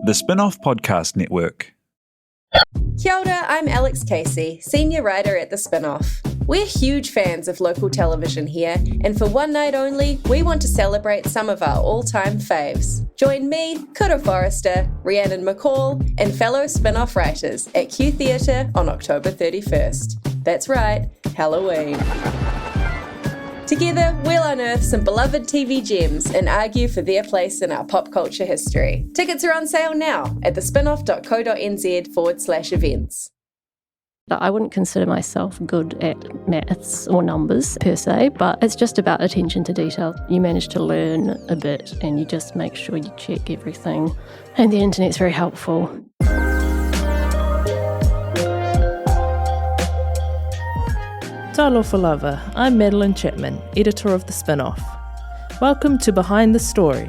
The Spin-Off Podcast Network. Kia ora, I'm Alex Casey, senior writer at The Spin-Off. We're huge fans of local television here, and for one night only, we want to celebrate some of our all-time faves. Join me, Kura Forrester, Rhiannon McCall, and fellow Spin-Off writers at Q Theatre on October 31st. That's right, Halloween. Together, we'll unearth some beloved TV gems and argue for their place in our pop culture history. Tickets are on sale now at thespinoff.co.nz/events. I wouldn't consider myself good at maths or numbers per se, but it's just about attention to detail. You manage to learn a bit and you just make sure you check everything. And the internet's very helpful. Talofa lava, I'm Madeline Chapman, editor of The Spin-Off. Welcome to Behind the Story,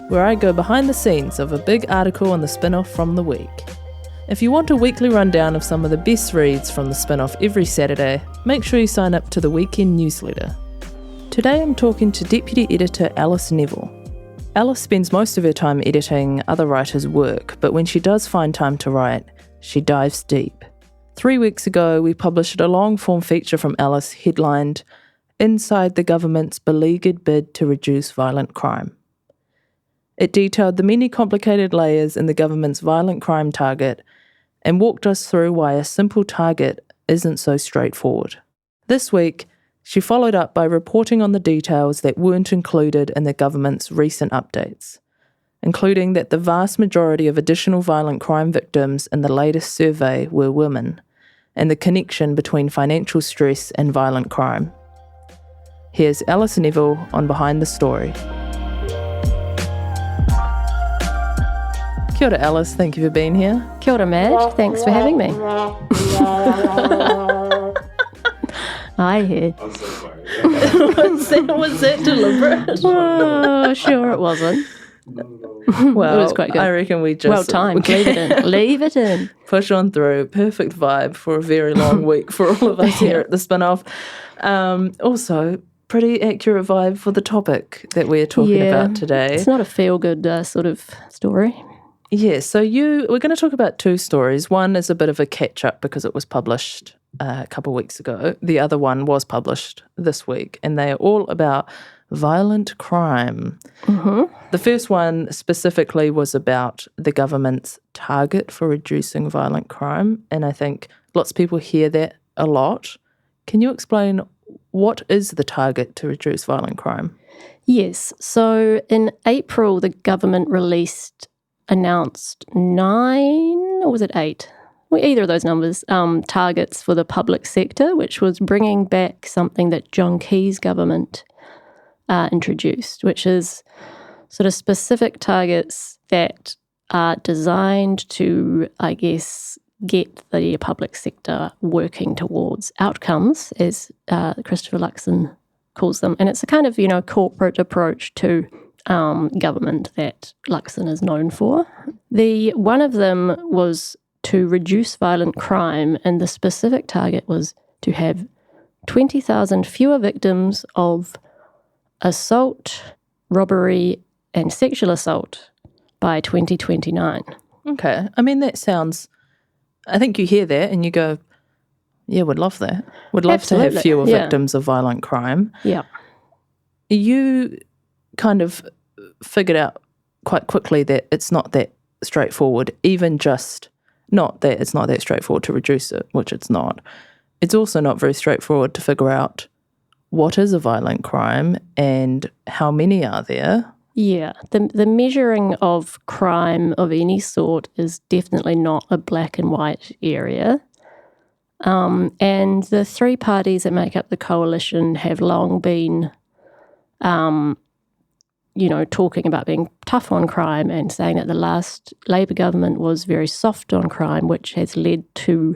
where I go behind the scenes of a big article on the Spin-Off from the week. If you want a weekly rundown of some of the best reads from The Spin-Off every Saturday, make sure you sign up to the weekend newsletter. Today I'm talking to Deputy Editor Alice Neville. Alice spends most of her time editing other writers' work, but when she does find time to write, she dives deep. 3 weeks ago, we published a long-form feature from Alice headlined, "Inside the Government's Beleaguered Bid to Reduce Violent Crime." It detailed the many complicated layers in the government's violent crime target and walked us through why a simple target isn't so straightforward. This week, she followed up by reporting on the details that weren't included in the government's recent updates, including that the vast majority of additional violent crime victims in the latest survey were women, and the connection between financial stress and violent crime. Here's Alice Neville on Behind the Story. Kia ora, Alice. Thank you for being here. Kia ora, Mad. Thanks for having me. I hear. I'm so sorry. was that deliberate? Oh, sure it wasn't. Well, it was quite good. I reckon we just... Well timed. Leave it in. Leave it in. Push on through. Perfect vibe for a very long week for all of us here at The Spin-Off. Also, pretty accurate vibe for the topic that we're talking about today. It's not a feel-good sort of story. Yeah, so we're going to talk about two stories. One is a bit of a catch-up because it was published a couple of weeks ago. The other one was published this week, and they are all about violent crime. Mm-hmm. The first one specifically was about the government's target for reducing violent crime, and I think lots of people hear that a lot. Can you explain what is the target to reduce violent crime? Yes, so in April the government announced 9, or was it 8? Well, either of those numbers, targets for the public sector, which was bringing back something that John Key's government introduced, which is sort of specific targets that are designed to, I guess, get the public sector working towards outcomes, as Christopher Luxon calls them. And it's a kind of, corporate approach to government that Luxon is known for. One of them was to reduce violent crime, and the specific target was to have 20,000 fewer victims of assault, robbery, and sexual assault by 2029. Okay. I mean, that sounds... I think you hear that and you go, yeah, would love that. Would love Absolutely. to have fewer victims of violent crime. Yeah. You kind of figured out quite quickly that it's not that straightforward, even just not that it's not that straightforward to reduce it, which it's not. It's also not very straightforward to figure out what is a violent crime and how many are there. Yeah, the measuring of crime of any sort is definitely not a black and white area. And the three parties that make up the coalition have long been, talking about being tough on crime and saying that the last Labour government was very soft on crime, which has led to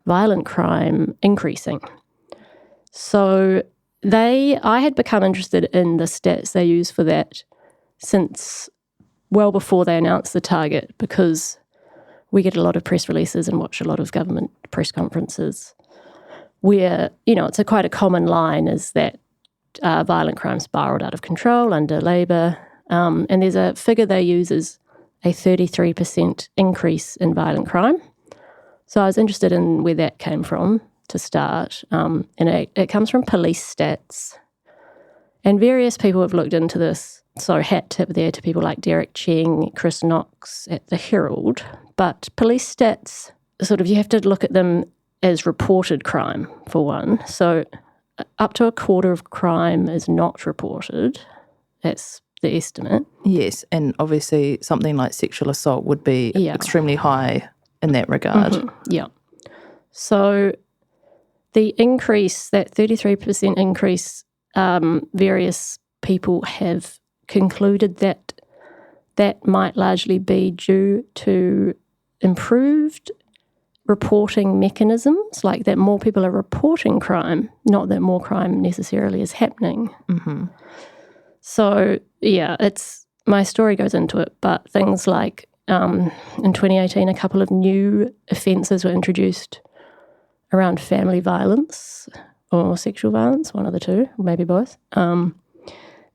violent crime increasing. So I had become interested in the stats they use for that since well before they announced the target, because we get a lot of press releases and watch a lot of government press conferences where, it's quite a common line is that violent crime spiraled out of control under Labour. And there's a figure they use as a 33% increase in violent crime. So I was interested in where that came from to start, and it comes from police stats. And various people have looked into this, so hat tip there to people like Derek Cheng, Chris Knox at the Herald. But police stats, sort of, you have to look at them as reported crime, for one. So up to a quarter of crime is not reported. That's the estimate. Yes, and obviously something like sexual assault would be extremely high in that regard. Mm-hmm. Yeah. So the increase, that 33% increase, various people have concluded that that might largely be due to improved reporting mechanisms, like that more people are reporting crime, not that more crime necessarily is happening. Mm-hmm. So, yeah, my story goes into it, but things like in 2018, a couple of new offences were introduced around family violence or sexual violence, one of the two, maybe both,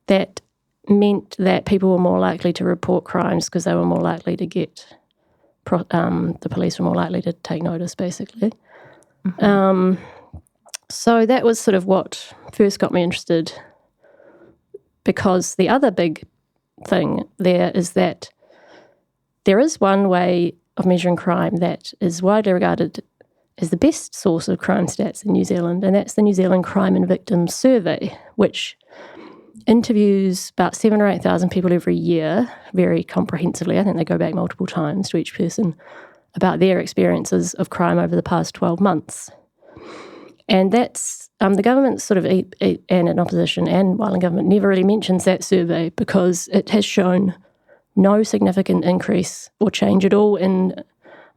that meant that people were more likely to report crimes because they were more likely to get, the police were more likely to take notice, basically. Mm-hmm. So that was sort of what first got me interested, because the other big thing there is that there is one way of measuring crime that is widely regarded as the best source of crime stats in New Zealand, and that's the New Zealand Crime and Victims Survey, which interviews about 7,000 or 8,000 people every year, very comprehensively. I think they go back multiple times to each person about their experiences of crime over the past 12 months. And that's, the government sort of, and in opposition and while in government, never really mentions that survey because it has shown no significant increase or change at all in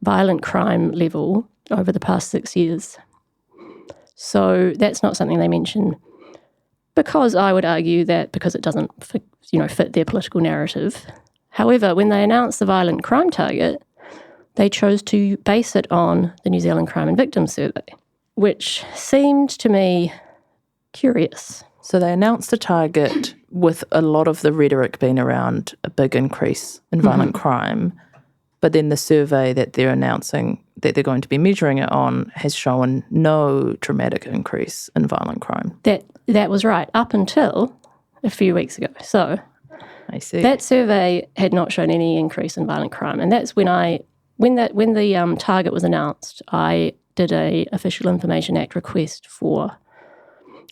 violent crime level over the past 6 years. So that's not something they mention, because I would argue that because it doesn't fit their political narrative. However, when they announced the violent crime target, they chose to base it on the New Zealand Crime and Victims Survey, which seemed to me curious. So they announced a target with a lot of the rhetoric being around a big increase in violent crime, but then the survey that they're announcing that they're going to be measuring it on has shown no dramatic increase in violent crime. That was right, up until a few weeks ago. So I see. That survey had not shown any increase in violent crime, and that's when the target was announced, I did a Official Information Act request for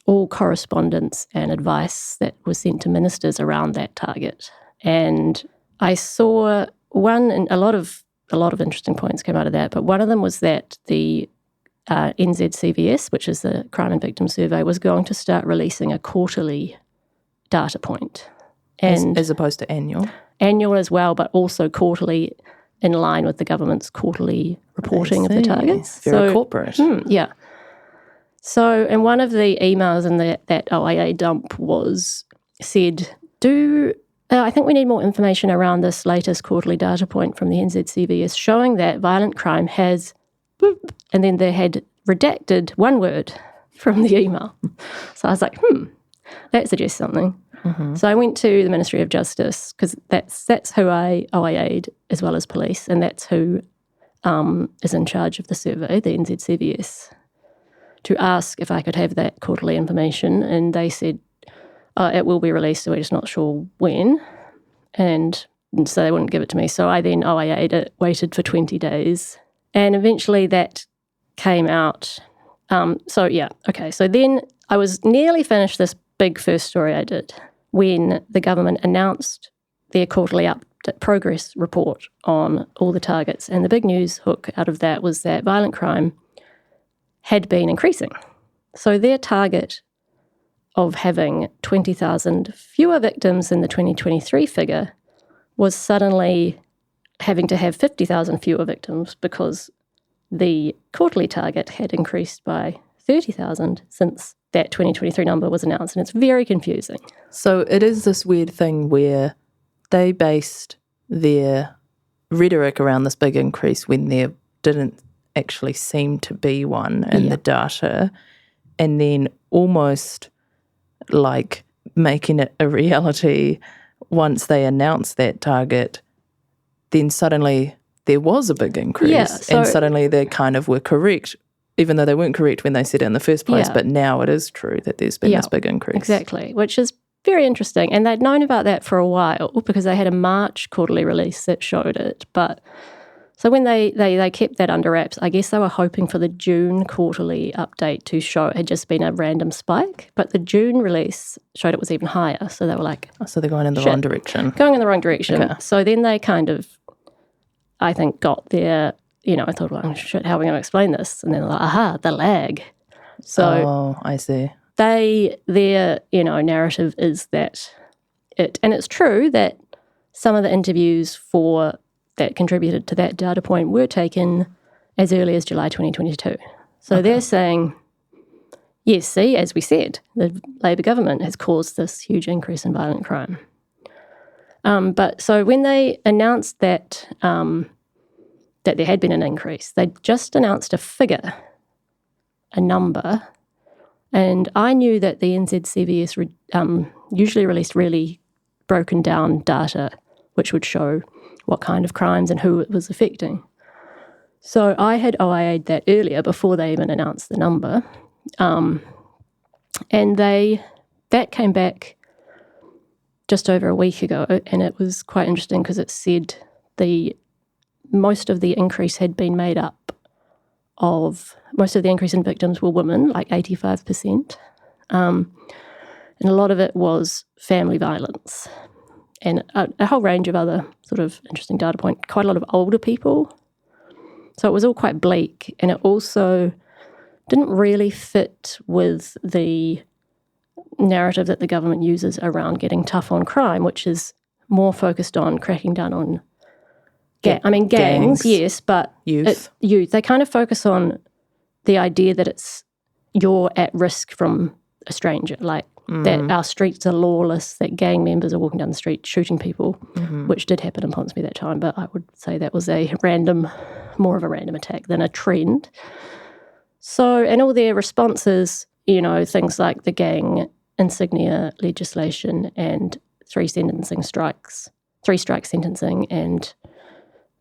all correspondence and advice that was sent to ministers around that target. And I saw a lot of interesting points came out of that, but one of them was that the NZCVS, which is the Crime and Victims Survey, was going to start releasing a quarterly data point. And as opposed to annual? Annual as well, but also quarterly, in line with the government's quarterly reporting of the targets. Very corporate. Yeah. So, and one of the emails in that OIA dump said, I think we need more information around this latest quarterly data point from the NZCVS showing that violent crime has, and then they had redacted one word from the email. So I was like, that suggests something. Mm-hmm. So I went to the Ministry of Justice, because that's who I OIA'd, as well as police, and that's who is in charge of the survey, the NZCVS, to ask if I could have that quarterly information. And they said, it will be released, so we're just not sure when. And so they wouldn't give it to me. So I then OIA'd it, waited for 20 days. And eventually that came out. So then I was nearly finished this big first story I did when the government announced their quarterly progress report on all the targets. And the big news hook out of that was that violent crime had been increasing. So their target of having 20,000 fewer victims than the 2023 figure was suddenly having to have 50,000 fewer victims, because the quarterly target had increased by 30,000 since that 2023 number was announced, and it's very confusing. So it is this weird thing where they based their rhetoric around this big increase when there didn't actually seem to be one in the data, and then almost like making it a reality once they announced that target then suddenly there was a big increase, Yeah, and suddenly they kind of were correct, even though they weren't correct when they said it in the first place, Yeah. but now it is true that there's been this big increase. Exactly, which is very interesting. And they'd known about that for a while because they had a March quarterly release that showed it. But so when they kept that under wraps, I guess they were hoping for the June quarterly update to show it had just been a random spike. But the June release showed it was even higher. So they were like, Oh, so they're going in the Shit. wrong direction. going in the wrong direction. Okay. So then they kind of, I think, got their, I thought, well, shit, how are we going to explain this? And then they're like, aha, the lag. So Oh, I see. their narrative is that and it's true that some of the interviews that contributed to that data point were taken as early as July 2022. So they're saying, yes, see, as we said, the Labor government has caused this huge increase in violent crime. But so when they announced that that there had been an increase, they just announced a figure, a number. And I knew that the NZCVS usually released really broken down data, which would show what kind of crimes and who it was affecting. So I had OIA'd that earlier before they even announced the number. And that came back just over a week ago, and it was quite interesting because it said most of the increase had been made up of, most of the increase in victims were women, like 85%. And a lot of it was family violence and a whole range of other sort of interesting data points, quite a lot of older people. So it was all quite bleak, and it also didn't really fit with the narrative that the government uses around getting tough on crime, which is more focused on cracking down on gangs, yes, but Youth. They kind of focus on the idea that you're at risk from a stranger, like that our streets are lawless, that gang members are walking down the street shooting people, which did happen in Ponsonby that time, but I would say that was more of a random attack than a trend. So, and all their responses, things like the gang insignia legislation and three strike sentencing and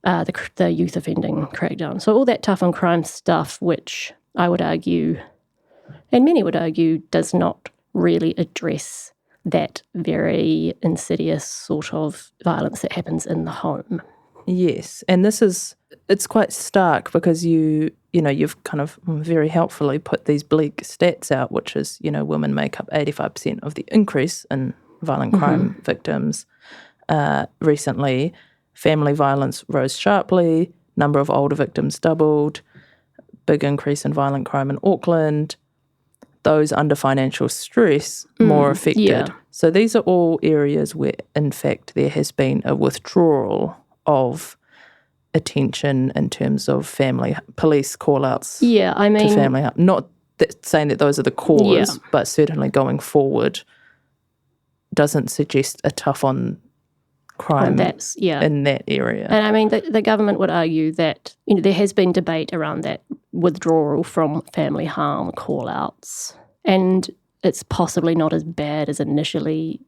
the youth offending crackdown. So all that tough on crime stuff, which I would argue, and many would argue, does not really address that very insidious sort of violence that happens in the home. Yes, and it's quite stark because you've kind of very helpfully put these bleak stats out, which is, women make up 85% of the increase in violent crime victims. Recently, family violence rose sharply, number of older victims doubled, big increase in violent crime in Auckland, those under financial stress more affected. Yeah. So these are all areas where, in fact, there has been a withdrawal of attention in terms of police call-outs Yeah, I mean, to family. Not saying that those are the cause, but certainly going forward doesn't suggest a tough on crime in that area. And I mean, the government would argue that there has been debate around that withdrawal from family harm call-outs, and it's possibly not as bad as initially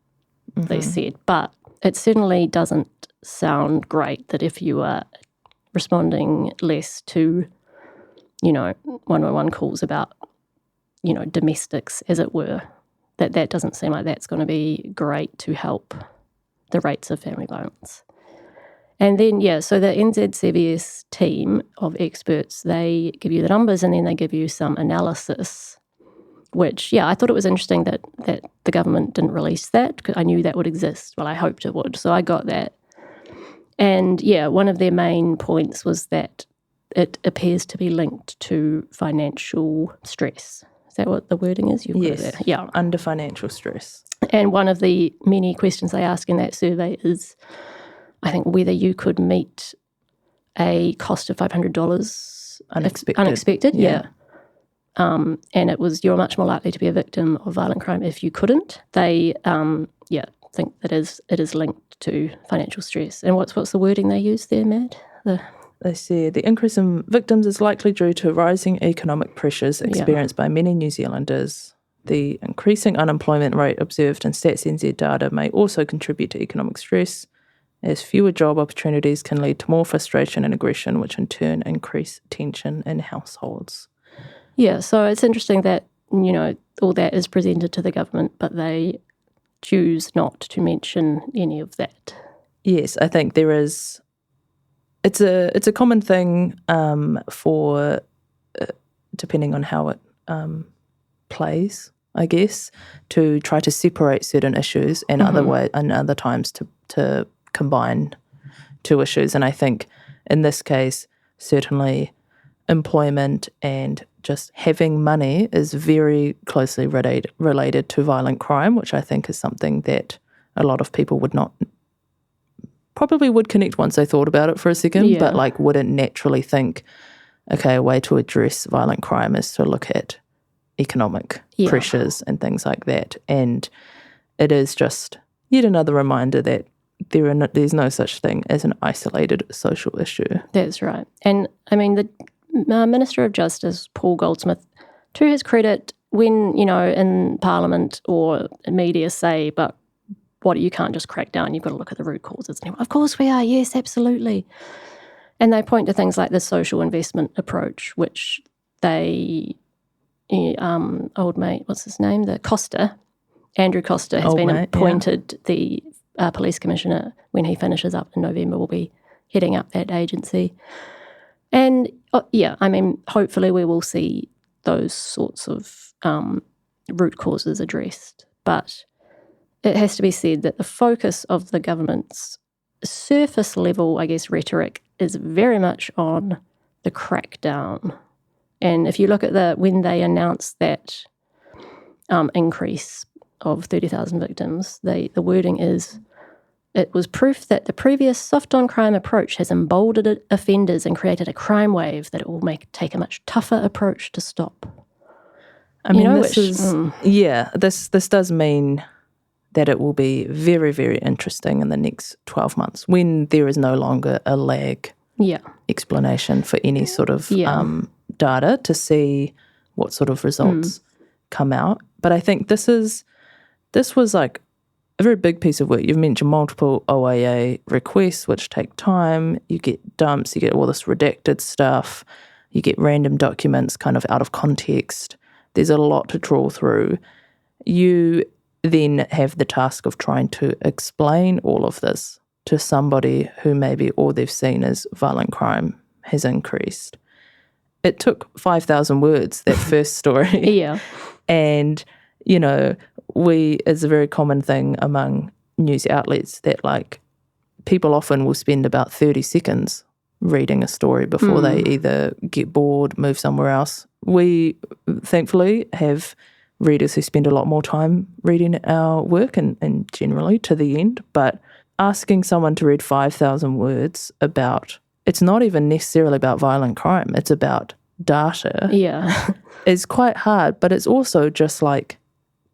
they said, but it certainly doesn't sound great that if you are responding less to, 111 calls about, domestics, as it were, that doesn't seem like that's going to be great to help the rates of family violence. And then, so the NZCVS team of experts, they give you the numbers and then they give you some analysis, which, I thought it was interesting that the government didn't release that because I knew that would exist. Well, I hoped it would. So I got that. And, one of their main points was that it appears to be linked to financial stress. Is that what the wording is? Yes. Yeah. Under financial stress. And one of the many questions they ask in that survey is, I think, whether you could meet a cost of $500 unexpected. Yeah. And it was, you're much more likely to be a victim of violent crime if you couldn't. They, think that it is linked to financial stress. And what's the wording they use there, Matt? They said the increase in victims is likely due to rising economic pressures experienced by many New Zealanders. The increasing unemployment rate observed in Stats NZ data may also contribute to economic stress. as fewer job opportunities can lead to more frustration and aggression, which in turn increase tension in households. Yeah, so it's interesting that, all that is presented to the government, but they choose not to mention any of that. Yes, I think there is. It's a common thing for, depending on how it plays, I guess, to try to separate certain issues and other times to combine two issues. And I think in this case, certainly employment and just having money is very closely related to violent crime, which I think is something that a lot of people probably would connect once they thought about it for a second, but wouldn't naturally think, okay, a way to address violent crime is to look at economic pressures and things like that. And it is just yet another reminder that there's no such thing as an isolated social issue. That's right. And I mean, the Minister of Justice, Paul Goldsmith, to his credit, when, in Parliament or media say, but you can't just crack down, you've got to look at the root causes. And of course we are, yes, absolutely. And they point to things like the social investment approach, which old mate, what's his name? Andrew Costa has been appointed the police commissioner. When he finishes up in November, will be heading up that agency. And hopefully we will see those sorts of root causes addressed. But it has to be said that the focus of the government's surface level, I guess, rhetoric is very much on the crackdown. And if you look at when they announced that increase of 30,000 victims, the wording is, it was proof that the previous soft-on-crime approach has emboldened offenders and created a crime wave that it will take a much tougher approach to stop. I mean, this does mean that it will be very, very interesting in the next 12 months when there is no longer a lag explanation for any sort of data to see what sort of results come out. But I think this was like a very big piece of work. You've mentioned multiple OIA requests, which take time. You get dumps, you get all this redacted stuff, you get random documents kind of out of context. There's a lot to trawl through. You then have the task of trying to explain all of this to somebody who maybe all they've seen is violent crime has increased. It took 5,000 words, that first story. Yeah. And, it's a very common thing among news outlets that, people often will spend about 30 seconds reading a story before they either get bored, move somewhere else. We, thankfully, have readers who spend a lot more time reading our work and generally to the end. But asking someone to read 5,000 words about, it's not even necessarily about violent crime, it's about data. Yeah. Is quite hard, but it's also just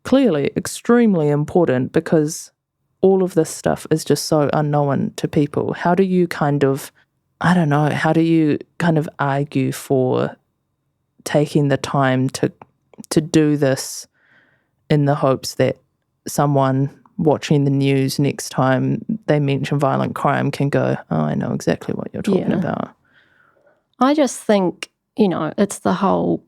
clearly extremely important because all of this stuff is just so unknown to people. How do you kind of argue for taking the time to do this in the hopes that someone watching the news next time they mention violent crime can go, oh, I know exactly what you're talking about. I just think, it's the whole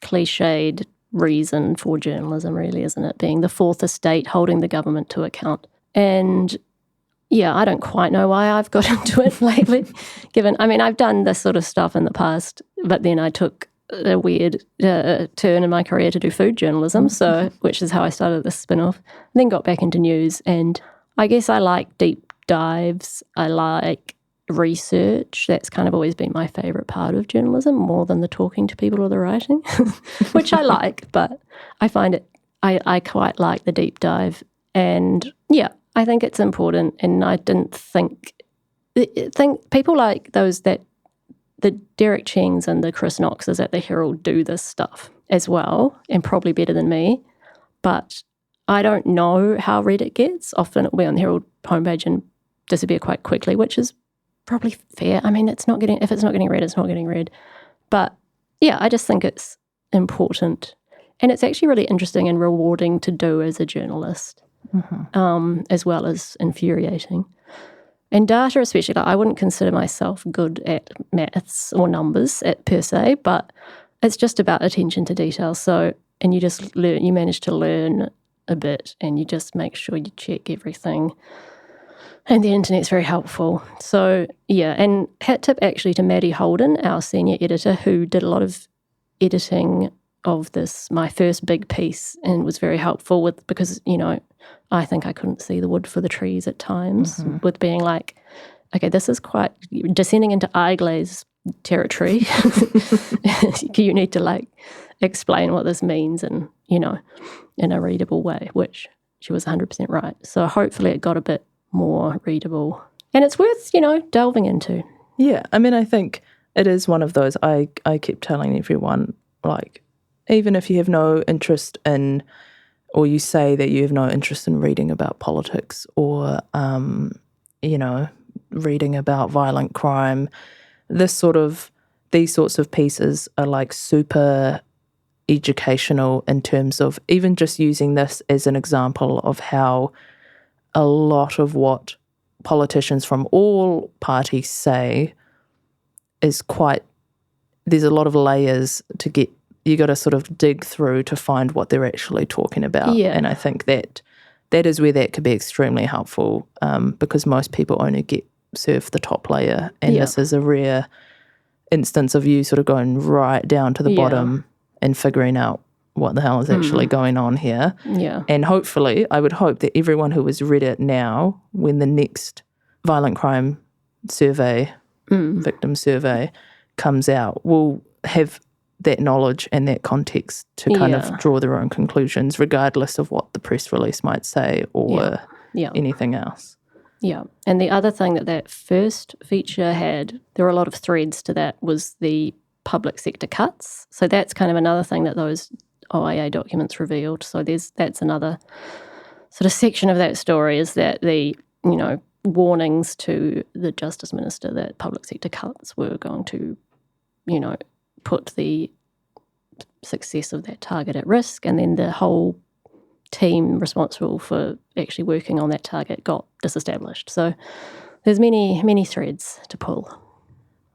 cliched reason for journalism, really, isn't it? Being the fourth estate, holding the government to account. And I don't quite know why I've got into it lately, I've done this sort of stuff in the past, but then I took a weird turn in my career to do food journalism, which is how I started this spin-off, then got back into news. And I guess I like deep dives. I like research. That's kind of always been my favourite part of journalism, more than the talking to people or the writing, which I like, but I find it, I quite like the deep dive. And I think it's important. And I didn't think people like those that the Derek Chengs and the Chris Knoxes at the Herald do this stuff as well, and probably better than me. But I don't know how read it gets. Often it'll be on the Herald homepage and disappear quite quickly, which is probably fair. If it's not getting read, it's not getting read. But I just think it's important. And it's actually really interesting and rewarding to do as a journalist, as well as infuriating. And data especially, like I wouldn't consider myself good at maths or numbers per se, but it's just about attention to detail. So, and you manage to learn a bit and you just make sure you check everything. And the internet's very helpful. So, yeah, and hat tip actually to Maddie Holden, our senior editor, who did a lot of editing of this, my first big piece, and was very helpful because, I think I couldn't see the wood for the trees at times with being like, okay, this is quite descending into eye glaze territory. You need to explain what this means and, in a readable way, which she was 100% right. So hopefully it got a bit more readable. And it's worth, delving into. Yeah, I mean, I think it is one of those, I keep telling everyone, even if you have no interest in, or you say that you have no interest in reading about politics or, reading about violent crime, these sorts of pieces are super educational in terms of even just using this as an example of how a lot of what politicians from all parties say is there's a lot of layers to get. You got to sort of dig through to find what they're actually talking about. Yeah. And I think that is where that could be extremely helpful because most people only get served the top layer. And this is a rare instance of you sort of going right down to the bottom and figuring out what the hell is actually going on here. Yeah. And hopefully, I would hope that everyone who has read it now, when the next violent crime survey, victim survey comes out, will have that knowledge and that context to kind of draw their own conclusions, regardless of what the press release might say or anything else. Yeah. And the other thing that first feature had, there were a lot of threads to that, was the public sector cuts. So that's kind of another thing that those OIA documents revealed. So that's another sort of section of that story, is that the, warnings to the Justice Minister that public sector cuts were going to, put the success of that target at risk, and then the whole team responsible for actually working on that target got disestablished. So there's many, many threads to pull.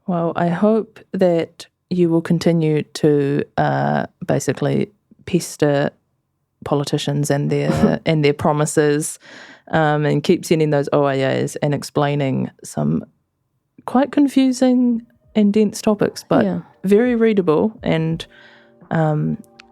Well, I hope that you will continue to basically pester politicians and their promises and keep sending those OIAs and explaining some quite confusing and dense topics, but very readable, and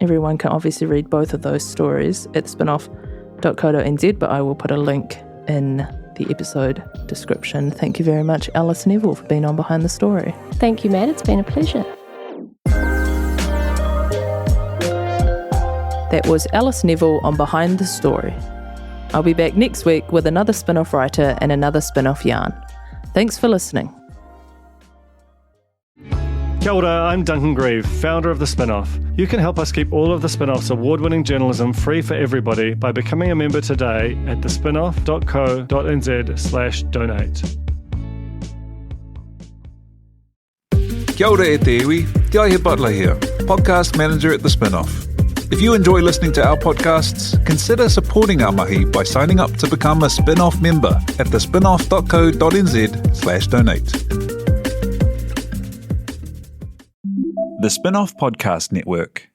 everyone can obviously read both of those stories at spinoff.co.nz, but I will put a link in the episode description. Thank you very much, Alice Neville, for being on Behind the Story. Thank you, Matt. It's been a pleasure. That was Alice Neville on Behind the Story. I'll be back next week with another spin-off writer and another spin-off yarn. Thanks for listening. Kia ora, I'm Duncan Grieve, founder of The Spinoff. You can help us keep all of The Spinoff's award-winning journalism free for everybody by becoming a member today at thespinoff.co.nz/donate. Kia ora e te iwi, Te Aihe Butler here, podcast manager at The Spinoff. If you enjoy listening to our podcasts, consider supporting our mahi by signing up to become a Spinoff member at thespinoff.co.nz/donate. The Spinoff Podcast Network.